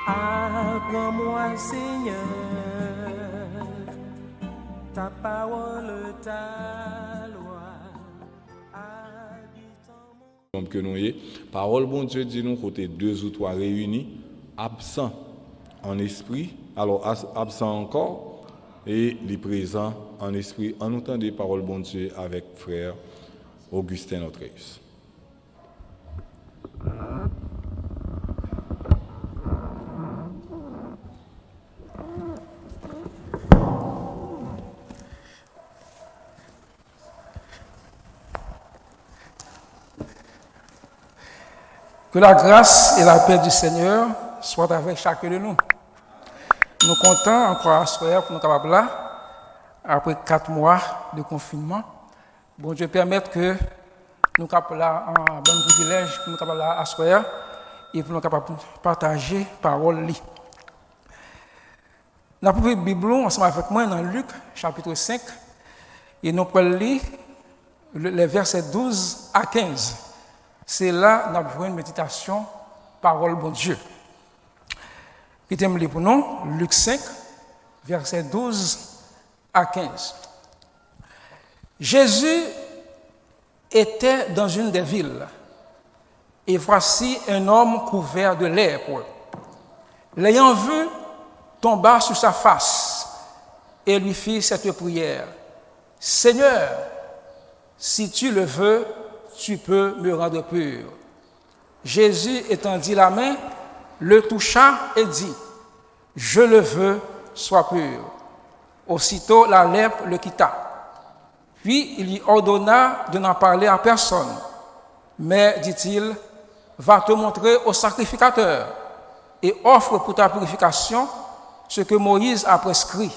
Apprends-moi, Seigneur, ta parole, ta loi. Comme que nous y parole bon Dieu dit nous côté 2 ou 3 réunis, absent en esprit, alors absent encore, et les présents en esprit. En entendant des paroles bon Dieu avec frère Augustin Notreus. Que la grâce et la paix du Seigneur soient avec chacun de nous. Nous comptons encore à soir pour nous capables là, après 4 mois de confinement. Bon Dieu permette que nous capables là en bon privilège pour nous capables là à soir et pour nous capables partager parole li. Nous avons pris la Bible ensemble avec moi dans Luc chapitre 5 et nous allons lire les versets 12 à 15. C'est là que nous avons une méditation, parole bon Dieu. Qui t'aime pour nous, Luc 5, versets 12 à 15. Jésus était dans une des villes, et voici un homme couvert de lèpre. L'ayant vu, tomba sur sa face et lui fit cette prière. Seigneur, si tu le veux, tu peux me rendre pur. Jésus étendit la main, le toucha et dit, je le veux, sois pur. Aussitôt la lèpre le quitta. Puis il lui ordonna de n'en parler à personne. Mais, dit-il, va te montrer au sacrificateur et offre pour ta purification ce que Moïse a prescrit,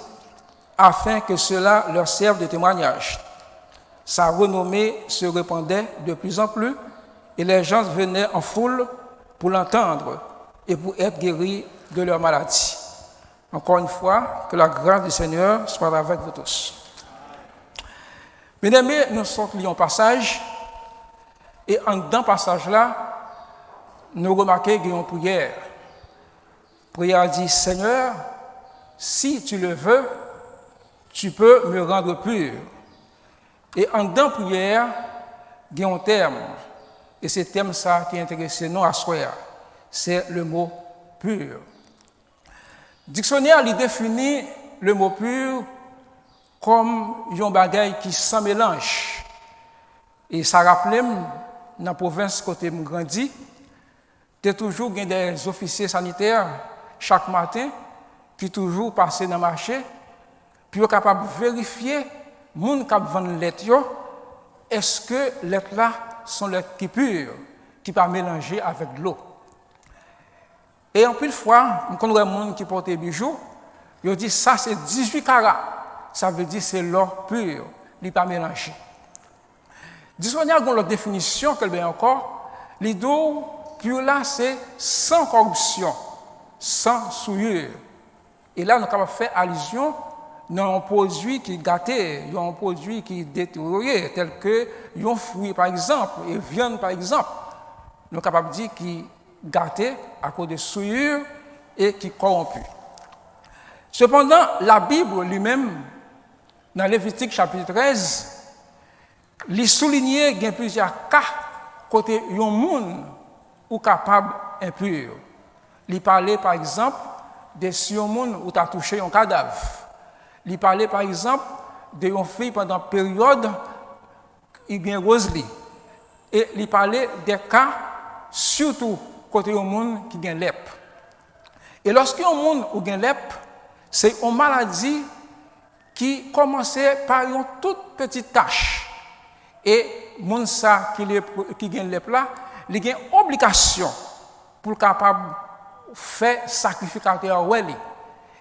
afin que cela leur serve de témoignage. Sa renommée se répandait de plus en plus et les gens venaient en foule pour l'entendre et pour être guéris de leur maladie. Encore une fois, que la grâce du Seigneur soit avec vous tous. Mesdames, nous sommes liés en passage et dans ce passage-là, nous remarquons qu'il y a une prière. La prière dit, Seigneur, si tu le veux, tu peux me rendre pur. Et en dans la prière, il y a un terme. Et c'est le terme ça qui intéresse nous à soi. C'est le mot pur. Le dictionnaire il définit le mot pur comme un bagage qui sans mélange. Et ça rappelle, dans la province côté où je grandis, il y a toujours des officiers sanitaires chaque matin qui toujours passent dans le marché, puis sont capables de vérifier les gens qui vendent les lettres, est-ce que les lettres là sont les lettres qui pures, qui ne sont pas mélangées avec de l'eau. Et en plus fois, on connaît des gens qui portent des bijoux, ils disent ça c'est 18 carats, ça veut dire c'est l'or pur, il n'est pas mélangé. Dictionnaire a une définition, qu'elle bien encore, l'idée pur là c'est sans corruption, sans souillure. Et là, nous avons fait allusion dans un produit qui est gâté, un produit qui est détérioré, tel que un fruit par exemple, et viande par exemple. Nous sommes capables de dire qu'il est gâté à cause de souillure et qui est corrompu. Cependant, la Bible lui-même, dans Lévitique chapitre 13, il souligne qu'il y a plusieurs cas côté un monde ou capable impur. Il parlait par exemple de si un monde où tu as touché un cadavre. Il parlait par exemple d'une fille pendant une période, il y a Rosely. Et il parlait des cas, surtout côté au monde qui a lèpre. Et lorsqu'il y a un monde où il y a lèpre, c'est une maladie qui commençait par une toute petite tache. Et le monde qui a lèpre là, il a une obligation pour capable faire sacrificateur.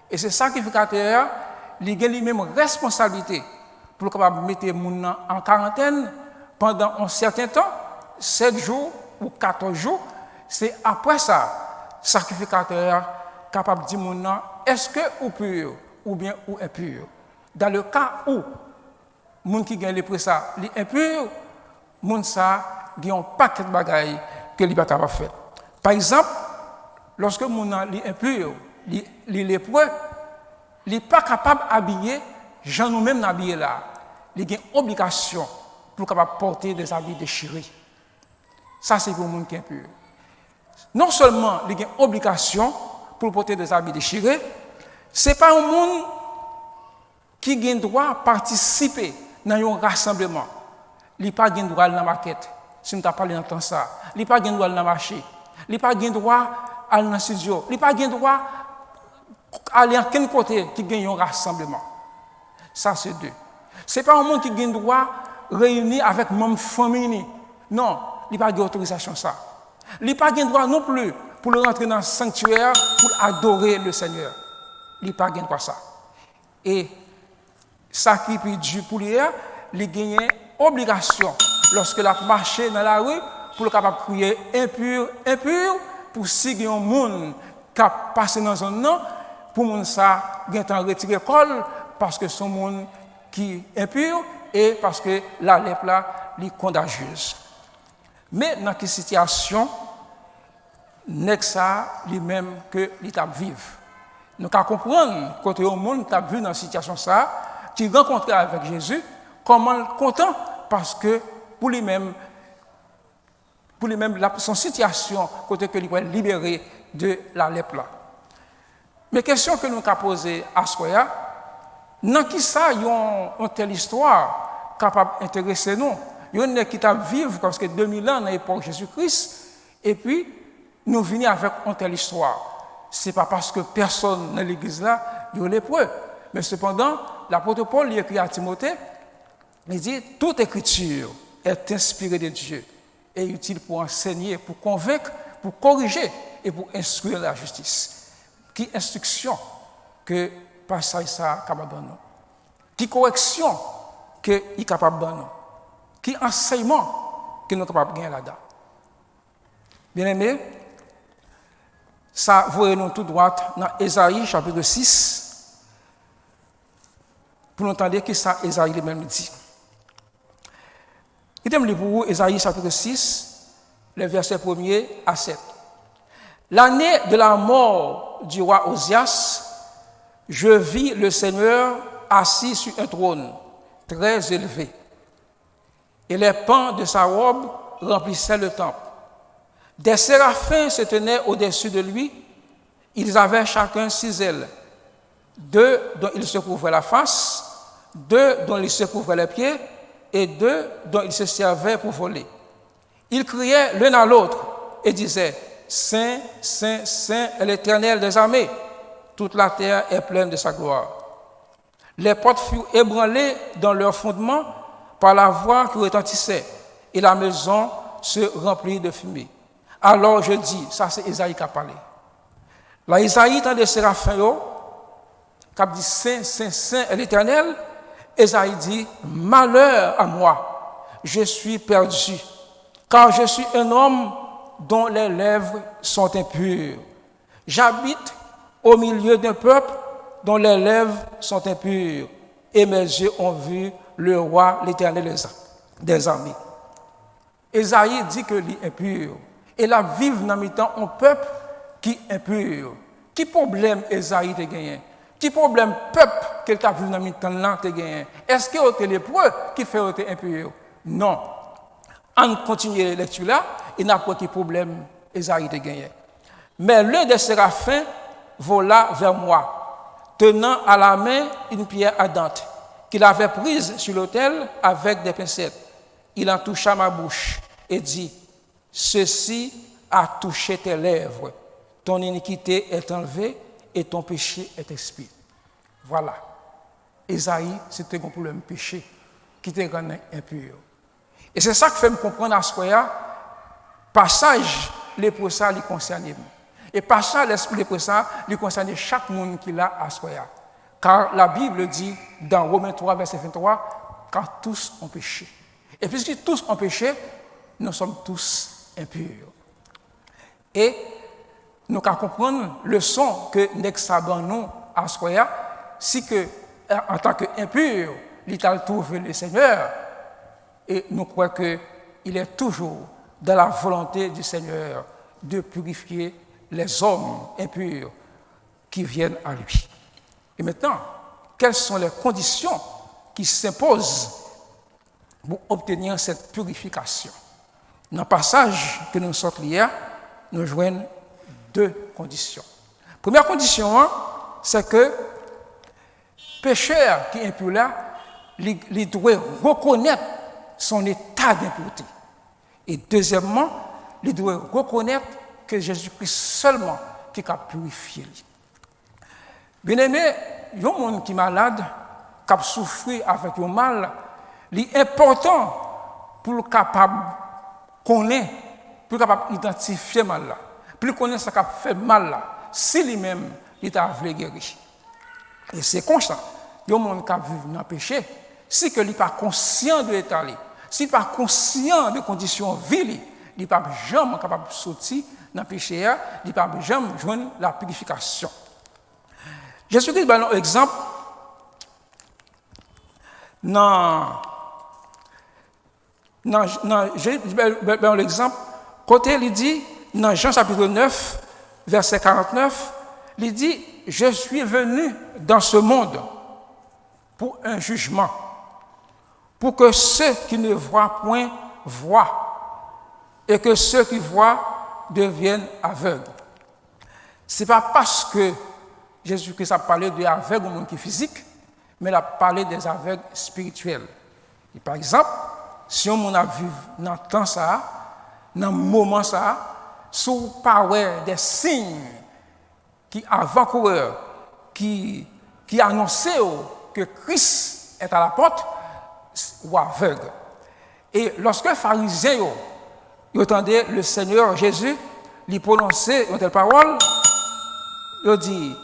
Et ce sacrificateur, il a lui-même responsabilité pour capable mettre les gens en quarantaine pendant un certain temps, 7 jours ou 14 jours. C'est après ça, sacrificateur capable de dire aux gens, est-ce que ou pur ou bien ou impur. Dans le cas où les gens qui gagnent les prix ça, les impurs, les gens ça, ils ont un paquet de bagailles que les pas capable faire. Par exemple, lorsque mon est impur, il est lépreux, il n'est pas capable d'habiller, j'en nous-mêmes habillé là. Il a une obligation pour capable porter des habits déchirés. Ça, c'est pour le monde qui est impur. Non seulement il a une obligation pour porter des habits déchirés, ce n'est pas un monde qui a le droit de participer dans un rassemblement. Il n'a pas le droit dans la maquette. Si nous parlé dans ça, il n'a pas le droit dans le marché. Il n'a pas le droit à dans le studio. Il n'a pas le droit aller à quel côté qui gagne un rassemblement. Ça, c'est deux. Ce n'est pas un monde qui gagne le droit de réunir avec même famille. Non, il n'a pas d'autorisation ça. Il n'a pas le droit non plus pour rentrer dans le sanctuaire pour adorer le Seigneur. Il n'a pas le droit ça. Et ça qui est dû pour lui, il gagne obligation lorsque la marché dans la rue pour le capable de crier impur, impur, pour si il y a un monde qui a passé dans un nom, pour mon ça, il y a un retiré col parce que son monde qui est impur et parce que la lèpre là est contagieuse. Mais dans quelle situation n'est-ce ça lui-même que l'état vive. Nous devons comprendre quand le monde qui a vu dans une situation ça, qui rencontre avec Jésus, comment il est content parce que pour lui-même, son situation, côté que il va être libéré de la lèpre là. Mais question que nous avons posée à Soya, dans qui ça, il y a une telle histoire capable d'intéresser nous. Il y a une qui t'a vivre parce que 2000 ans dans l'époque de Jésus-Christ, et puis nous venons avec une telle histoire. Ce n'est pas parce que personne dans l'église là, il y a lépreux. Mais cependant, l'apôtre Paul écrit à Timothée, il dit toute écriture est inspirée de Dieu et utile pour enseigner, pour convaincre, pour corriger et pour instruire la justice. Qui instruction que passage ça capable de nous? Qui correction que est capable de nous? Qui enseignement que nous capable de gagner là-dedans? Bien aimé, ça voyez-nous tout droit dans Ésaïe chapitre 6 pour nous entendre que ça Ésaïe lui-même dit. Il aime pour vous Ésaïe chapitre 6, les versets 1er à 7. L'année de la mort du roi Osias, je vis le Seigneur assis sur un trône très élevé, et les pans de sa robe remplissaient le temple. Des séraphins se tenaient au-dessus de lui, ils avaient chacun 6 ailes, 2 dont ils se couvraient la face, 2 dont ils se couvraient les pieds, et 2 dont ils se servaient pour voler. Ils criaient l'un à l'autre et disaient: Saint, Saint, Saint est l'Éternel des armées. Toute la terre est pleine de sa gloire. Les portes furent ébranlées dans leur fondement par la voix qui retentissait, et la maison se remplit de fumée. Alors je dis, ça c'est Isaïe qui a parlé. Là, Isaïe, dans les séraphins, qui a dit Saint, Saint, Saint est l'Éternel, Isaïe dit: malheur à moi, je suis perdu, car je suis un homme dont les lèvres sont impures. J'habite au milieu d'un peuple dont les lèvres sont impures, et mes yeux ont vu le roi, l'Éternel des armées. Isaïe dit que l'il est impur, et là vivent dans mi-temps un peuple qui est impur. Qui problème Isaïe te gagné? Qui problème peuple qu'il t'a vu dans mi-temps là te gagné? Est-ce que c'est lépreux qui fait être impur? Non. En continuant la lecture là, il n'a pas de problème Isaïe te gagné. Mais l'un des séraphins vola vers moi, tenant à la main une pierre ardente qu'il avait prise sur l'autel avec des pincettes. Il en toucha ma bouche et dit: ceci a touché tes lèvres, ton iniquité est enlevée et ton péché est expié. Voilà. Isaïe, c'était un problème péché qui te rend impur. Et c'est ça que fait me comprendre à ce moment-là, passage lépreux ça lui concerne. Et passage lépreux ça lui concerne chaque monde qui l'a à ce moment-là. Car la Bible dit dans Romains 3 verset 23, car tous ont péché. Et puisque tous ont péché, nous sommes tous impurs. Et nous devons comprendre le son que nous à ce moment-là, si que en tant qu'impur, l'État trouve le Seigneur. Et nous croyons qu'il est toujours dans la volonté du Seigneur de purifier les hommes impurs qui viennent à lui. Et maintenant, quelles sont les conditions qui s'imposent pour obtenir cette purification? Dans le passage que nous sortons hier, nous joignons deux conditions. Première condition, c'est que pécheur qui est impur là, il doit reconnaître son état d'impureté. Et deuxièmement, il doit reconnaître que Jésus-Christ seulement qui a purifié lui. Bien aimé, il y a un monde qui est malade, qui a souffert avec un mal, il est important pour le capable connaître, pour capable identifier mal là, pour connaître ce qui a fait mal là, si lui-même il a voulu guérir. Et c'est comme ça, il y a un monde qui a vécu dans le péché, si que il n'est pas conscient de l'état, s'il n'est pas conscient des conditions de vie, il n'est pas jamais capable de sortir dans le péché, il n'est pas jamais joindre la purification. Jésus-Christ donne un exemple l'exemple, côté il dit, dans Jean chapitre 9, verset 49, il dit, je suis venu dans ce monde pour un jugement, pour que ceux qui ne voient point voient, et que ceux qui voient deviennent aveugles. Ce n'est pas parce que Jésus-Christ a parlé des aveugles au monde qui est physique, mais il a parlé des aveugles spirituels. Et par exemple, si on a vu dans le temps ça, dans le moment ça, sous parole des signes qui avant-coureurs, qui annonçaient que Christ est à la porte, ou aveugle. Et lorsque les pharisiens entendaient le Seigneur Jésus lui prononcer une telle parole, il dit,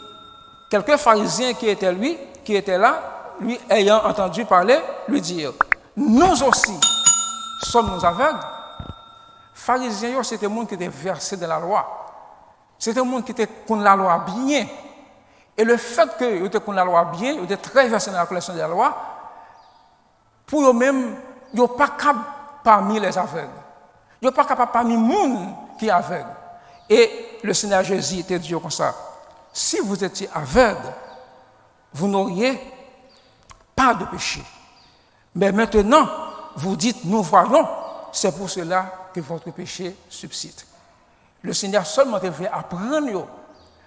quelques pharisiens qui étaient là, lui ayant entendu parler, lui dire, nous aussi sommes-nous aveugles? Pharisiens, c'était un monde qui était versé dans la loi. C'était un monde qui était contre la loi bien. Et le fait qu'ils étaient contre la loi bien, ils étaient très versés dans la collection de la loi, pour eux-mêmes, ils ne sont pas capables parmi les aveugles. Ils ne sont pas capables parmi le monde qui est aveugle. Et le Seigneur Jésus était dit comme ça, si vous étiez aveugle, vous n'auriez pas de péché. Mais maintenant, vous dites, nous voyons, c'est pour cela que votre péché subsiste. Le Seigneur seulement devait apprendre,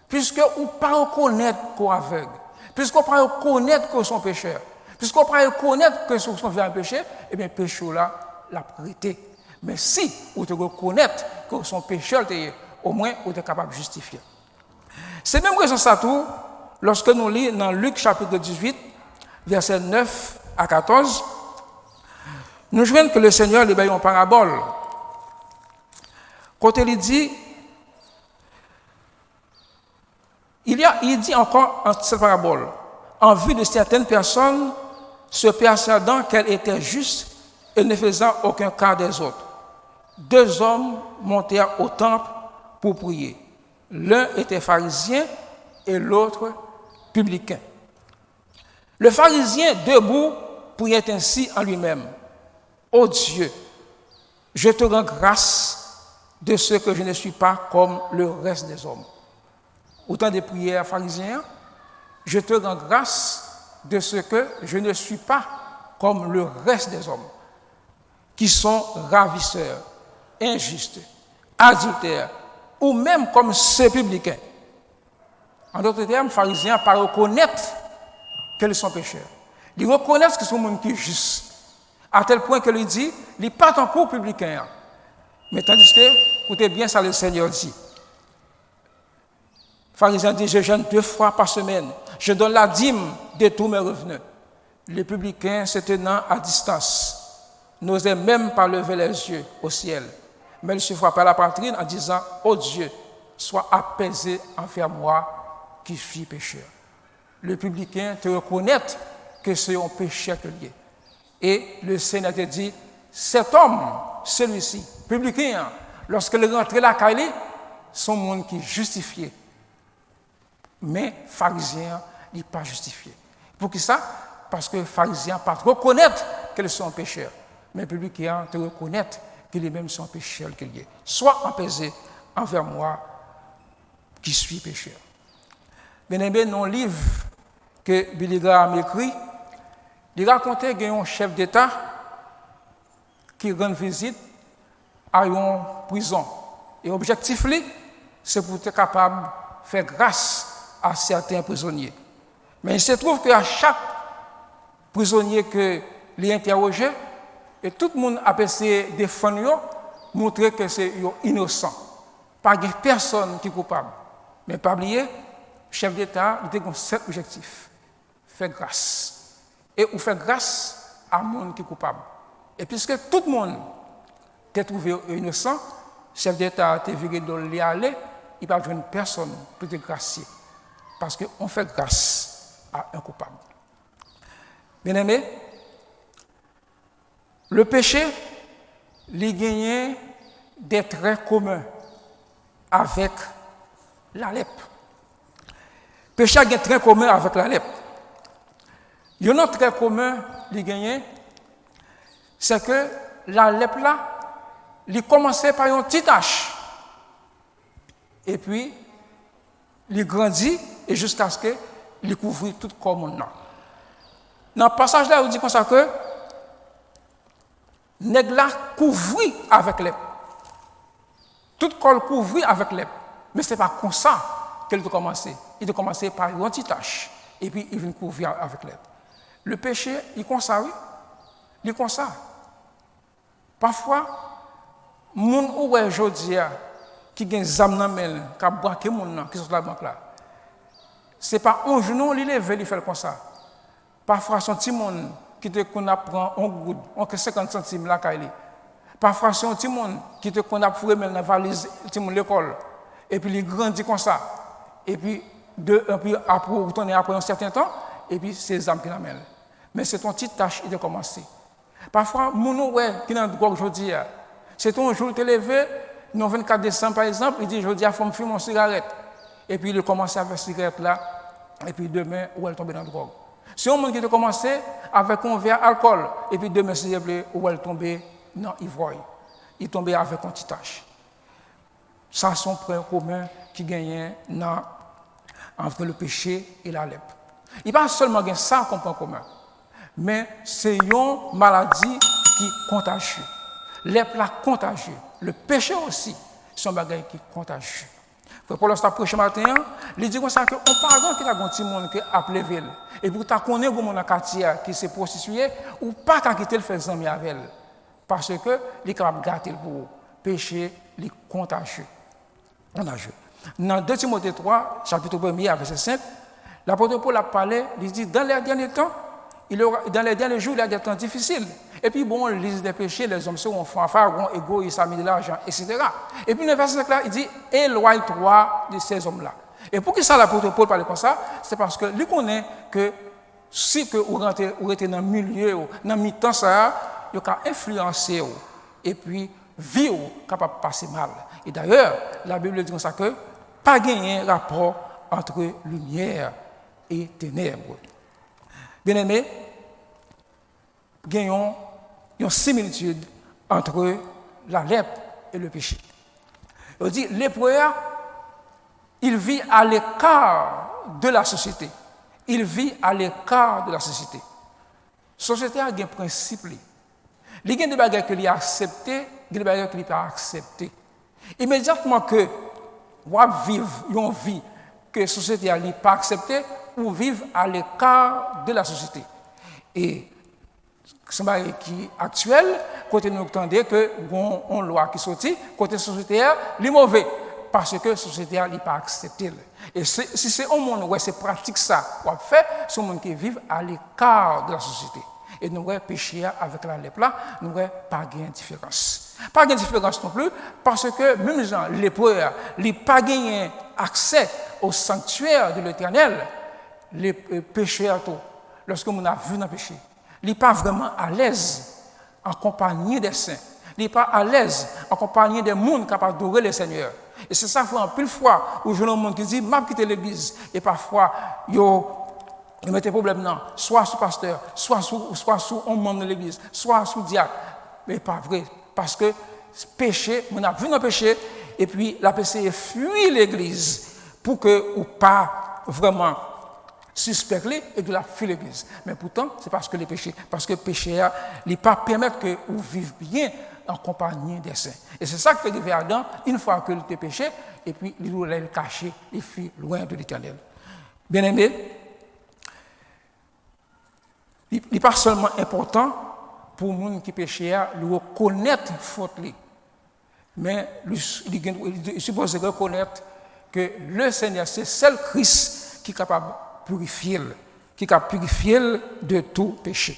puisque vous ne pouvez pas reconnaître qu'on est aveugle, puisque vous ne pouvez pas reconnaître que sont pécheurs, puisque vous ne pouvez pas reconnaître que sont fait un péché, eh bien, le péché là, l'a prêté. Mais si vous te reconnaître que sont pécheurs, au moins, vous êtes capable de justifier. C'est même raison ça tout, lorsque nous lisons dans Luc chapitre 18, versets 9 à 14, nous voyons que le Seigneur lui donne une parabole. Quand il dit, il dit encore en cette parabole, en vue de certaines personnes, se persuadant qu'elles étaient justes et ne faisant aucun cas des autres. Deux hommes montèrent au temple pour prier. L'un était pharisien et l'autre publicain. Le pharisien, debout, priait ainsi en lui-même. Ô Dieu, je te rends grâce de ce que je ne suis pas comme le reste des hommes. Autant de prières pharisiens, je te rends grâce de ce que je ne suis pas comme le reste des hommes, qui sont ravisseurs, injustes, adultères, ou même comme ceux publicains. En d'autres termes, les pharisiens ne reconnaître qu'ils sont pécheurs. Ils reconnaissent qu'ils sont des gens qui sont justes. À tel point qu'il dit, ils ne sont pas encore publicains. Mais tandis que, écoutez bien ça, le Seigneur dit. Les pharisiens disent, je jeûne 2 fois par semaine. Je donne la dîme de tous mes revenus. Les publicains, se tenant à distance, n'osaient même pas lever les yeux au ciel. Mais ils se frappaient la poitrine en disant, ô Dieu, sois apaisé envers moi qui suis pécheur. Le publicain te reconnaît que c'est un pécheur que lui est. Et le Seigneur te dit, cet homme, celui-ci, publicain, lorsqu'il est rentré la caille, son monde qui est justifié. Mais pharisien, il n'est pas justifié. Pour qui ça? Parce que les pharisiens ne pas reconnaître qu'ils sont pécheurs. Mais les publicains te reconnaissent qu'ils même sont pécheurs qu'il y est. Sois apaisé envers moi qui suis pécheur. Bien-aimé, dans le livre que Billy Graham écrit, il racontait qu'il y a un chef d'État qui rend visite à une prison. Et l'objectif, c'est pour être capable de faire grâce à certains prisonniers. Mais il se trouve qu'à chaque prisonnier que les interrogeait, et tout le monde a essayé de défendre, montrer que c'est innocent. Pas de personne qui est coupable. Mais pas oublier, le chef d'État il a 7 objectifs. Faire grâce. Et ou faire grâce à un monde qui est coupable. Et puisque tout le monde est trouvé innocent, le chef d'État a été viré dans l'y aller, il n'y a pas de personne pour te gracier. Parce qu'on fait grâce à un coupable. Bien-aimé, le péché, il gagne des traits communs avec la lèpre. Le péché a des traits communs avec la lèpre. Il y a un autre trait commun qu'il gagne, c'est que la lèpre là, il commençait par une petite tache. Et puis, il grandit et jusqu'à ce qu'il couvre tout le corps. Dans le passage là, il dit comme ça que nèg la couvri avec lèpre. Tout le corps couvri avec lèpre. Mais ce n'est pas comme ça qu'il a commencé. Il a commencé par une petite tache. Et puis, il vient couvrir avec lèpre. Le péché, il est comme ça, oui. Il est comme ça. Parfois, les gens qui aujourd'hui qui ont des âmes dans le qui ont braqué les gens qui sont dans la banque là, ce n'est pas un genou, il lève, il fait comme ça. Parfois, son petit monde qui te connaît prend un goud, on 50 centimes là, parfois, c'est un petit monde qui te connaît fourré dans la valise de l'école. Et puis, il grandit comme ça. Et puis après, retourner après un certain temps, et puis, c'est les âmes qui l'amènent. Mais c'est ton petite tâche de commencer. Parfois, mon qui est dans le drogue aujourd'hui, c'est un jour te levé, le 24 décembre par exemple, il dit aujourd'hui, il faut me fumer une cigarette. Et puis il commence avec cette cigarette là, et puis demain, où elle tombe dans la drogue. C'est un monde qui a commencé avec un verre d'alcool, et puis demain, c'est où elle tombe dans l'ivoire. Il tombe avec un petit tache. Ça, c'est un point commun qui gagne entre le péché et la lèpre. Il n'y a pas seulement ça comme point commun, mais c'est une maladie qui est contagieuse. Lèpre la contagieux. Le péché aussi, c'est un bagage qui est contagieux. Pour l'instant, prochain matin, il dit comme ça que on parle qu'il y a un petit monde qui a appelé ville. Et pour ta connaître un monde dans le quartier qui s'est prostitué, ou pas qu'à quitter le faire amis avec elle. Parce que il est capable de gâter pour péché, il est contagieux. Dans 2 Timothée 3, chapitre 1, verset 5, l'apôtre Paul a parlé, il dit dans les derniers temps, dans les derniers jours, il y a des temps difficiles. Et puis, bon, on lit des péchés, les hommes seront fanfarons, égoïstes, amis de l'argent, etc. Et puis, le verset 5 là, il dit éloigne-toi de ces hommes-là. Et pour que ça, l'apôtre Paul parle comme ça, c'est parce que lui connaît que si vous êtes dans le milieu, dans le mi-temps, ça, il va influencer. Et puis, vie capable de passer mal. Et d'ailleurs, la Bible dit comme ça que pas gagner rapport entre lumière et ténèbres. Bien-aimés, gagnons une similitude entre la lèpre et le péché. On dit, lépreux, il vit à l'écart de la société. Il vit à l'écart de la société. La société a un principe. Il y a des bagages qu'il a acceptés, des bagages qu'il n'a pas acceptés. Immédiatement que vous vivez une vie que la société n'a pas acceptée, ou vivre à l'écart de la société. Et c'est un qui est actuel, côté nous entendons que une loi qui sortit, côté société est mauvais, parce que la société n'est pas acceptée. Et si c'est un monde où c'est pratique ça, qu'on fait, c'est un monde qui vit à l'écart de la société. Et nous avons péché avec la lèpre là, nous n'avons pas de différence. Pas de différence non plus, parce que même les gens, les lépreux, n'ont pas gagné accès au sanctuaire de l'Éternel. Les pécheurs, lorsque on a vu dans le péché, il n'est pas vraiment à l'aise en compagnie des saints. Il n'est pas à l'aise en compagnie des mondes capables d'adorer le Seigneur. Et c'est ça, en plus de fois, où je vois un monde qui dit, m'a quitté l'église. Et parfois, il met des problèmes, non, soit sous pasteur, soit sous un membre de l'église, soit sous diacre. Mais pas vrai, parce que péché, on a vu dans le péché, et puis la péché fuit l'église. pour que ou pas vraiment suspecter et de la fuir l'église. Mais pourtant, c'est parce que les péchés, parce que le péché n'est pas permettre que vous viviez bien en compagnie des saints. Et c'est ça que fait Adam, une fois que il péché, et puis il voulait le cacher, il fut loin de l'Éternel. Bien aimé, il n'est pas seulement important pour les gens qui péchent, de reconnaître faute, mais il suppose reconnaître que le Seigneur, c'est seul Christ qui est capable de purifier, qui est capable de purifier de tout péché.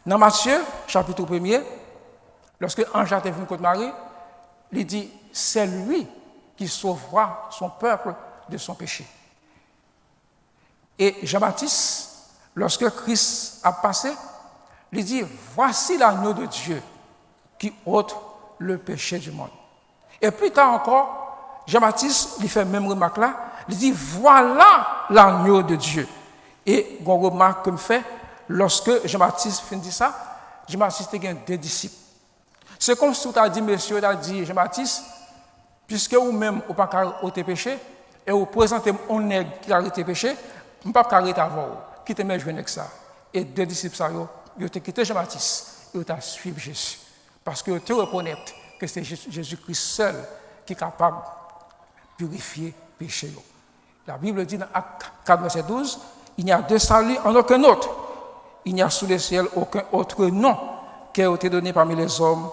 Dans Matthieu, chapitre 1er, lorsque Ange est venu contre Marie, il dit, c'est lui qui sauvera son peuple de son péché. Et Jean-Baptiste, lorsque Christ a passé, il dit, voici l'agneau de Dieu qui ôte le péché du monde. Et plus tard encore, Jean-Baptiste, il fait même remarque là, il dit, voilà l'agneau de Dieu. Et une remarque que me fait, lorsque Jean-Baptiste finit ça, Jean-Baptiste a deux disciples. C'est comme si tu as dit, monsieur, tu as dit, Jean-Baptiste, puisque vous-même, vous n'avez pas ôté péché, et vous présentez un nègre qui a arrêté péché, vous ne pouvez pas arrêter avant vous. Quittez mes jouets avec ça. Et deux disciples, ils ont quitté Jean-Baptiste, et ils ont suivi Jésus. Parce qu'ils ont reconnu que c'est Jésus-Christ seul qui est capable de purifier le péché. La Bible dit dans Acte 4, verset 12, il n'y a de salut en aucun autre. Il n'y a sous le ciel aucun autre nom qui a été donné parmi les hommes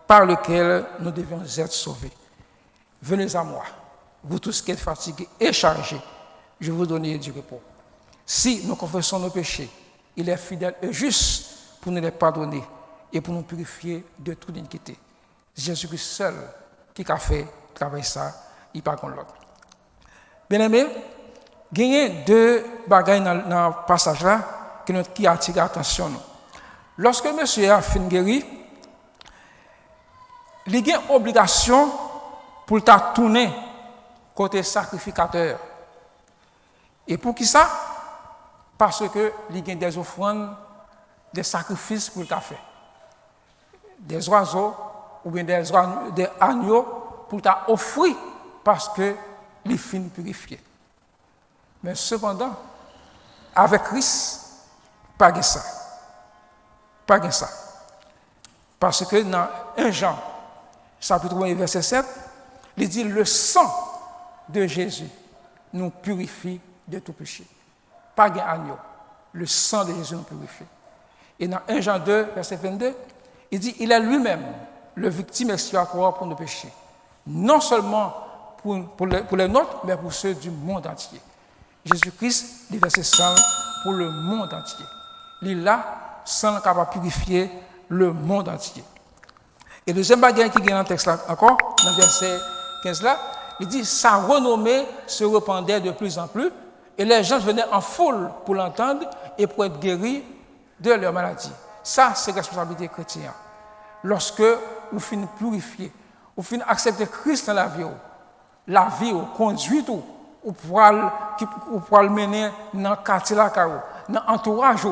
par lequel nous devions être sauvés. Venez à moi, vous tous qui êtes fatigués et chargés, je vous donnerai du repos. Si nous confessons nos péchés, il est fidèle et juste pour nous les pardonner et pour nous purifier de toute iniquité. Jésus-Christ seul qui a fait travailler ça, il pas contre l'autre. Bien aimé, il y a deux bagailles dans le passage là qui attirent l'attention. Lorsque monsieur a fini guéri, il y a une obligation pour le tourner côté sacrificateur. Et pour qui ça? Parce que il y a des offrandes, des sacrifices pour le faire. Des oiseaux ou bien des agneaux pour t'offrir parce que les fins purifiés. Mais cependant, avec Christ, pas de ça. Pas de ça. Parce que dans 1 Jean, chapitre 1, verset 7, il dit le sang de Jésus nous purifie de tout péché. Pas d'agneau. Le sang de Jésus nous purifie. Et dans 1 Jean 2, verset 22, il dit il est lui-même le victime expiatoire pour nos péchés. Non seulement pour les nôtres, mais pour ceux du monde entier. Jésus-Christ, il verset 100 pour le monde entier. Il est là, sans capable de purifier le monde entier. Et le deuxième bagage qui est dans le texte là encore, dans le verset 15 là, il dit sa renommée se répandait de plus en plus et les gens venaient en foule pour l'entendre et pour être guéris de leur maladie. Ça, c'est la responsabilité chrétienne. Lorsque vous finissez purifier, vous finissez accepter Christ dans la vie, vous conduit tout, vous pouvez le mener dans le quartier là, dans l'entourage,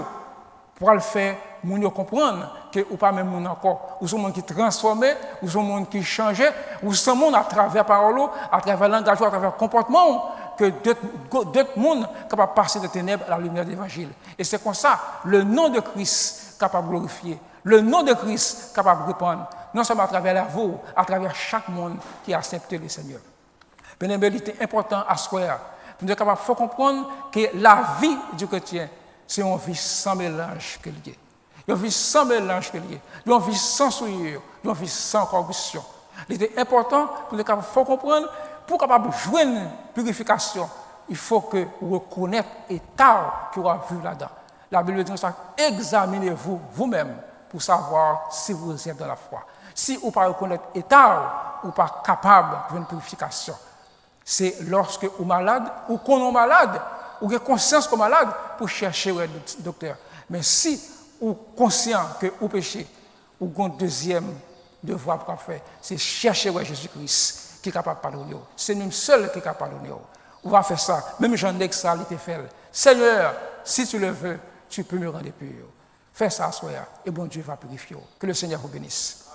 pour le faire, vous comprendre que vous pas même monde encore, vous êtes un monde qui transformé, vous êtes un monde qui change, vous êtes un monde à travers la parole, à travers l'engagement, à travers le comportement, que d'autres mondes sont capables de passer de ténèbres à la lumière de l'évangile. Et c'est comme ça, le nom de Christ capable de glorifier, le nom de Christ capable de répandre, non seulement à travers vous, à travers chaque monde qui a accepté le Seigneur. Bien aimé, il est important à soi. Nous sommes capables de comprendre que la vie du chrétien, c'est une vie sans mélange que lié. Une vie sans mélange que lié. Une vie sans souillure. Une vie sans corruption. Il est important pour nous capables de comprendre, pour capable jouer une purification, il faut que vous reconnaissiez l'état que vous avez vu là-dedans. La Bible dit ça, examinez-vous vous-même pour savoir si vous êtes dans la foi. Si vous ne pas reconnaître l'état, vous n'êtes pas capable d'une purification. C'est lorsque vous êtes malade, ou qu'on est malade, ou vous avez conscience que vous êtes malade, pour chercher le docteur. Mais si vous êtes conscient que vous péchez, vous avez un deuxième devoir pour faire, c'est chercher Jésus-Christ qui est capable de pardonner. C'est nous seul qui est capable de pardonner. On va faire ça. Même Jean-Dex, ça, il était fait. Seigneur, si tu le veux, tu peux me rendre pur. Fais ça, soyez, et bon Dieu va purifier. Que le Seigneur vous bénisse.